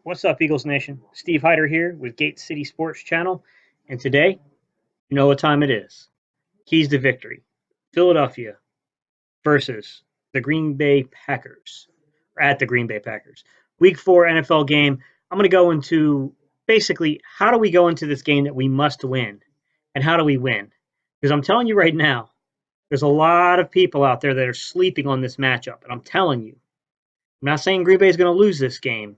What's up, Eagles Nation? Steve Hyder here with Gate City Sports Channel, and today, you know what time it is. Keys to victory. Philadelphia versus the Green Bay Packers, or at the Green Bay Packers. Week 4 NFL game. I'm going to go into basically how do we go into this game that we must win, and how do we win? Because I'm telling you right now, there's a lot of people out there that are sleeping on this matchup, and I'm telling you, I'm not saying Green Bay is going to lose this game.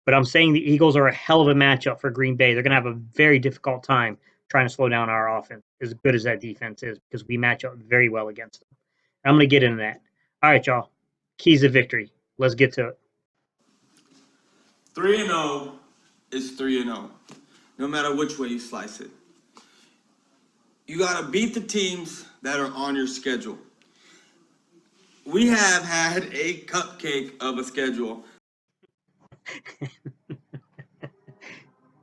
But I'm saying the Eagles are a hell of a matchup for Green Bay. They're going to have a very difficult time trying to slow down our offense, as good as that defense is, because we match up very well against them. I'm going to get into that. All right, y'all. Keys of victory. Let's get to it. 3-0 is 3-0, no matter which way you slice it. You got to beat the teams that are on your schedule. We have had a cupcake of a schedule.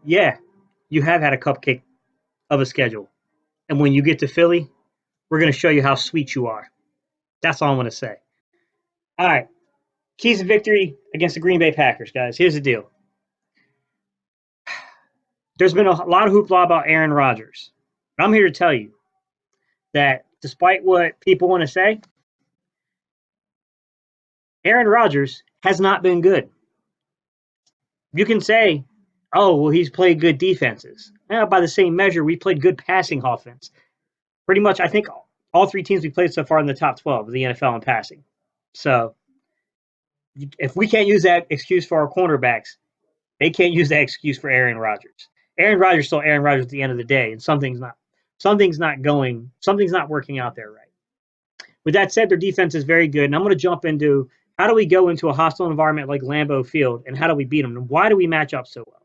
Yeah, you have had a cupcake of a schedule. And when you get to Philly, we're going to show you how sweet you are. That's all I'm going to say. All right. Keys of victory against the Green Bay Packers, guys. Here's the deal. There's been a lot of hoopla about Aaron Rodgers. But I'm here to tell you that despite what people want to say, Aaron Rodgers has not been good. You can say, oh, well, he's played good defenses. By the same measure, we played good passing offense. Pretty much, I think all three teams we played so far in the top 12 of the NFL in passing. So if we can't use that excuse for our cornerbacks, they can't use that excuse for Aaron Rodgers. Aaron Rodgers is still Aaron Rodgers at the end of the day, and something's not working out there right. With that said, their defense is very good, and I'm going to jump into how do we go into a hostile environment like Lambeau Field, and how do we beat them, and why do we match up so well?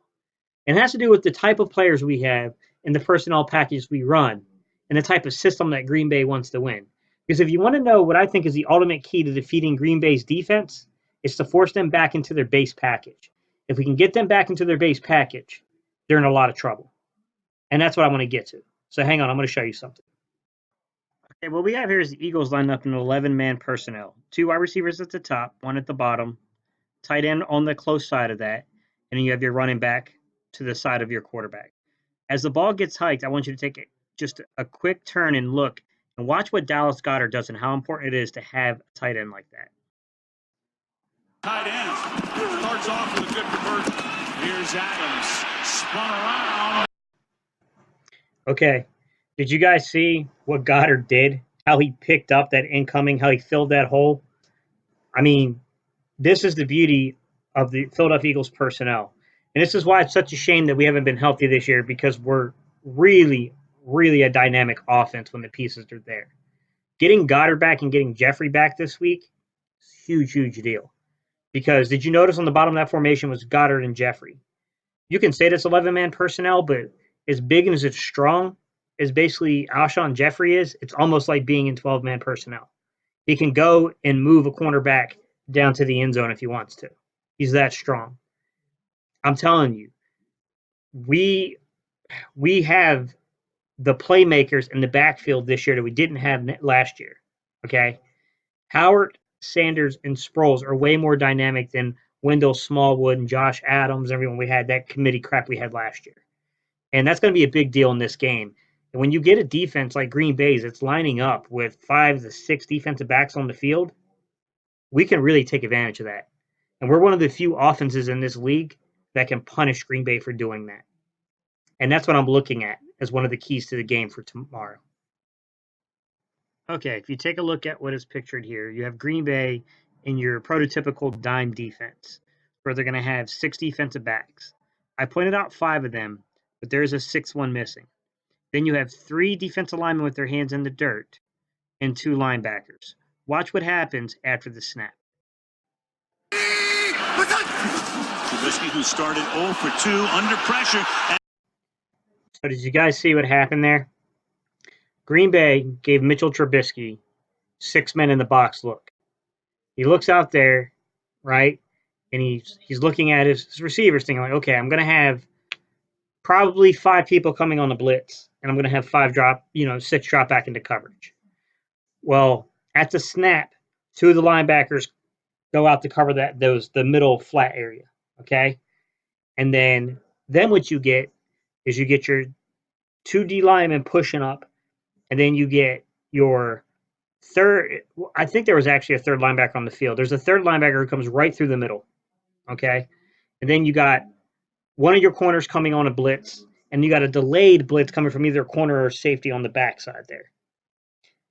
And it has to do with the type of players we have and the personnel package we run and the type of system that Green Bay wants to win. Because if you want to know what I think is the ultimate key to defeating Green Bay's defense, it's to force them back into their base package. If we can get them back into their base package, they're in a lot of trouble. And that's what I want to get to. So hang on, I'm going to show you something. Okay, what we have here is the Eagles lined up in 11-man personnel. 2 wide receivers at the top, 1 at the bottom, tight end on the close side of that, and then you have your running back to the side of your quarterback. As the ball gets hiked, I want you to take just a quick turn and look and watch what Dallas Goedert does and how important it is to have a tight end like that. Tight end starts off with a good conversion. Here's Adams, spun around. Okay, did you guys see what Goddard did? How he picked up that incoming, how he filled that hole? I mean, this is the beauty of the Philadelphia Eagles personnel. And this is why it's such a shame that we haven't been healthy this year, because we're really, really a dynamic offense when the pieces are there. Getting Goddard back and getting Jeffrey back this week is a huge, huge deal. Because did you notice on the bottom of that formation was Goddard and Jeffrey? You can say that's 11-man personnel, but as big and as it's strong as basically Alshon Jeffrey is, it's almost like being in 12-man personnel. He can go and move a cornerback down to the end zone if he wants to. He's that strong. I'm telling you, we have the playmakers in the backfield this year that we didn't have last year. Okay, Howard, Sanders, and Sproles are way more dynamic than Wendell Smallwood and Josh Adams. Everyone we had that committee crap we had last year, and that's going to be a big deal in this game. And when you get a defense like Green Bay's, it's lining up with 5 to 6 defensive backs on the field. We can really take advantage of that. And we're one of the few offenses in this league that can punish Green Bay for doing that. And that's what I'm looking at as one of the keys to the game for tomorrow. Okay, if you take a look at what is pictured here, you have Green Bay in your prototypical dime defense, where they're going to have 6 defensive backs. I pointed out 5 of them, but there's a 6th one missing. Then you have 3 defensive linemen with their hands in the dirt and 2 linebackers. Watch what happens after the snap. Trubisky, who started 0 for 2 under pressure. So did you guys see what happened there? Green Bay gave Mitchell Trubisky 6 men in the box look. He looks out there, right? And he's looking at his receivers thinking like, okay, I'm going to have probably 5 people coming on the blitz, and I'm going to have 6 drop back into coverage. Well, at the snap, 2 of the linebackers go out to cover the middle flat area, okay? And then what you get is you get your 2D linemen pushing up, and then you get your third. I think there was actually a third linebacker on the field. There's a third linebacker who comes right through the middle. Okay. And then you got one of your corners coming on a blitz, and you got a delayed blitz coming from either corner or safety on the backside there.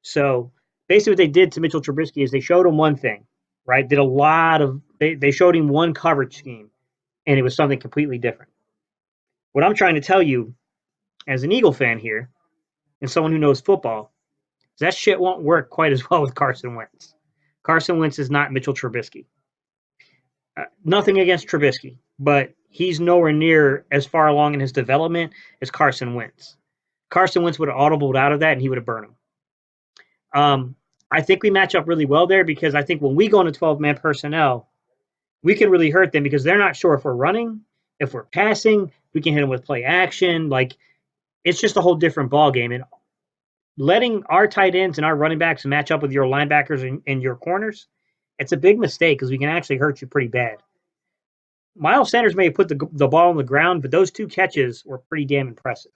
So basically, what they did to Mitchell Trubisky is they showed him one thing, right? Did a lot of they showed him one coverage scheme, and it was something completely different. What I'm trying to tell you, as an Eagle fan here, and someone who knows football, is that shit won't work quite as well with Carson Wentz. Carson Wentz is not Mitchell Trubisky. Nothing against Trubisky, but he's nowhere near as far along in his development as Carson Wentz. Carson Wentz would have audibled out of that, and he would have burned him. I think we match up really well there because I think when we go into 12-man personnel, we can really hurt them because they're not sure if we're running, if we're passing. We can hit them with play action. Like, it's just a whole different ball game. And letting our tight ends and our running backs match up with your linebackers and your corners, it's a big mistake because we can actually hurt you pretty bad. Miles Sanders may have put the ball on the ground, but those 2 catches were pretty damn impressive.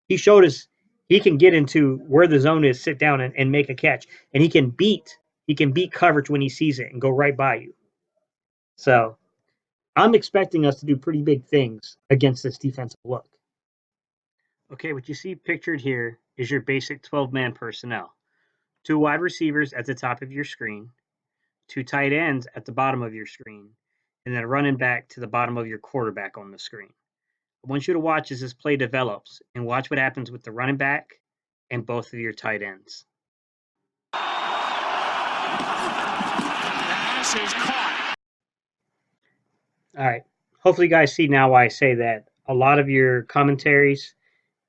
He showed us he can get into where the zone is, sit down and make a catch, and he can beat coverage when he sees it and go right by you. So I'm expecting us to do pretty big things against this defensive look. Okay, what you see pictured here is your basic 12-man personnel. 2 wide receivers at the top of your screen, 2 tight ends at the bottom of your screen, and then a running back to the bottom of your quarterback on the screen. I want you to watch as this play develops and watch what happens with the running back and both of your tight ends. Pass is caught. All right. Hopefully you guys see now why I say that. A lot of your commentaries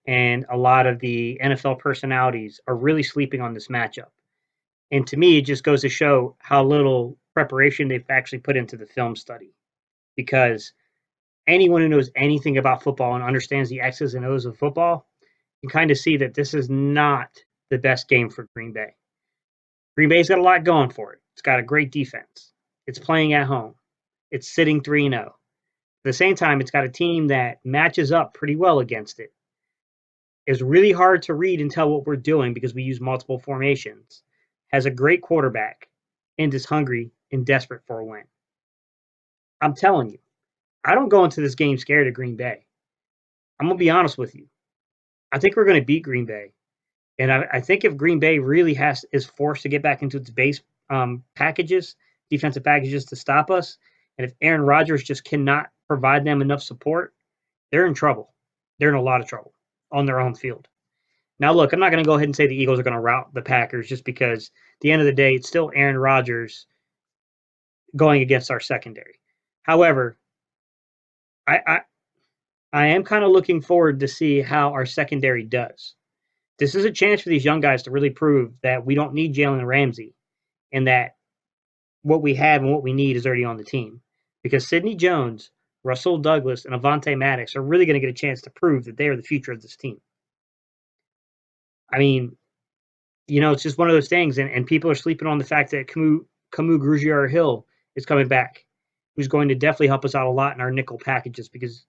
and a lot of the NFL personalities are really sleeping on this matchup. And to me, it just goes to show how little preparation they've actually put into the film study. Because anyone who knows anything about football and understands the X's and O's of football can kind of see that this is not the best game for Green Bay. Green Bay's got a lot going for it. It's got a great defense. It's playing at home. It's sitting 3-0. At the same time, it's got a team that matches up pretty well against it. It's really hard to read and tell what we're doing because we use multiple formations. Has a great quarterback and is hungry and desperate for a win. I'm telling you, I don't go into this game scared of Green Bay. I'm going to be honest with you. I think we're going to beat Green Bay. And I think if Green Bay really is forced to get back into its base defensive packages to stop us, and if Aaron Rodgers just cannot provide them enough support, they're in trouble. They're in a lot of trouble on their own field. Now, look, I'm not going to go ahead and say the Eagles are going to rout the Packers just because at the end of the day, it's still Aaron Rodgers going against our secondary. However, I am kind of looking forward to see how our secondary does. This is a chance for these young guys to really prove that we don't need Jalen Ramsey and that what we have and what we need is already on the team. Because Sidney Jones, Russell Douglas, and Avonte Maddox are really going to get a chance to prove that they are the future of this team. I mean, it's just one of those things, and people are sleeping on the fact that Kamu Grugier-Hill is coming back, who's going to definitely help us out a lot in our nickel packages because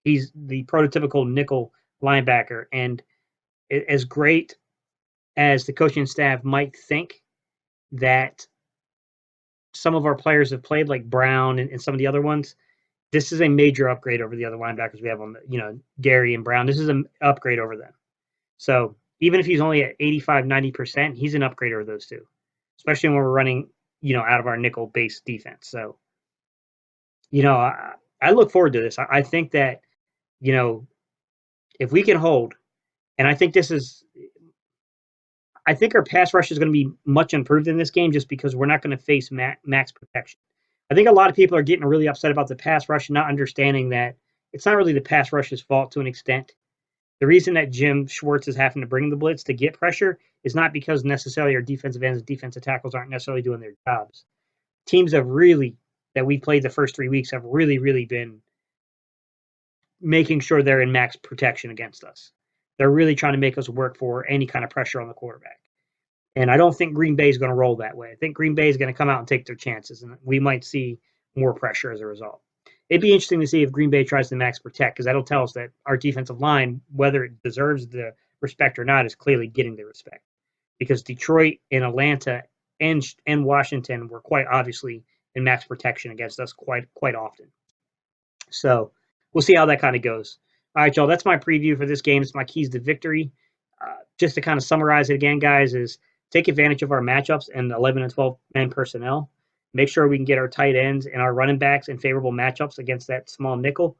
he's the prototypical nickel linebacker. And as great as the coaching staff might think that some of our players have played, like Brown and some of the other ones, this is a major upgrade over the other linebackers we have on Gary and Brown. This is an upgrade over them. So even if he's only at 85, 90%, he's an upgrade over those two, especially when we're running, out of our nickel-based defense. So, I look forward to this. I think that, if we can hold, and I think our pass rush is going to be much improved in this game just because we're not going to face max protection. I think a lot of people are getting really upset about the pass rush and not understanding that it's not really the pass rush's fault to an extent. The reason that Jim Schwartz is having to bring the blitz to get pressure is not because necessarily our defensive ends and defensive tackles aren't necessarily doing their jobs. Teams that we played the first 3 weeks have really, really been making sure they're in max protection against us. They're really trying to make us work for any kind of pressure on the quarterback. And I don't think Green Bay is going to roll that way. I think Green Bay is going to come out and take their chances, and we might see more pressure as a result. it'd be interesting to see if Green Bay tries to max protect, because that'll tell us that our defensive line, whether it deserves the respect or not, is clearly getting the respect. Because Detroit and Atlanta and Washington were quite obviously in max protection against us quite often. So we'll see how that kind of goes. All right, y'all. That's my preview for this game. It's my keys to victory. Just to kind of summarize it again, guys, is take advantage of our matchups and 11 and 12 man personnel. Make sure we can get our tight ends and our running backs in favorable matchups against that small nickel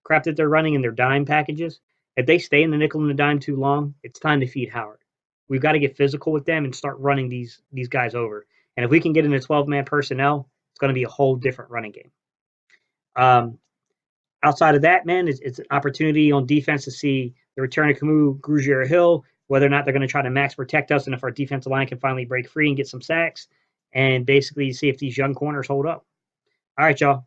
crap that they're running in their dime packages. If they stay in the nickel and the dime too long, it's time to feed Howard. We've got to get physical with them and start running these guys over. And if we can get into 12-man personnel, it's going to be a whole different running game. Outside of that, man, it's an opportunity on defense to see the return of Camus, Grugier Hill, whether or not they're going to try to max protect us and if our defensive line can finally break free and get some sacks, and basically see if these young corners hold up. All right, y'all.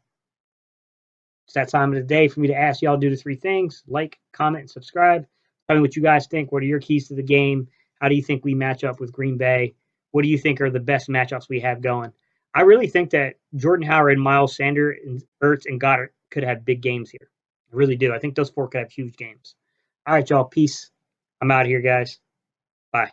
It's that time of the day for me to ask y'all to do the 3 things: like, comment, and subscribe. Tell me what you guys think. What are your keys to the game? How do you think we match up with Green Bay? What do you think are the best matchups we have going? I really think that Jordan Howard, Miles Sanders, and Ertz and Goddard could have big games here. I really do. I think those 4 could have huge games. All right, y'all. Peace. I'm out of here, guys. Bye.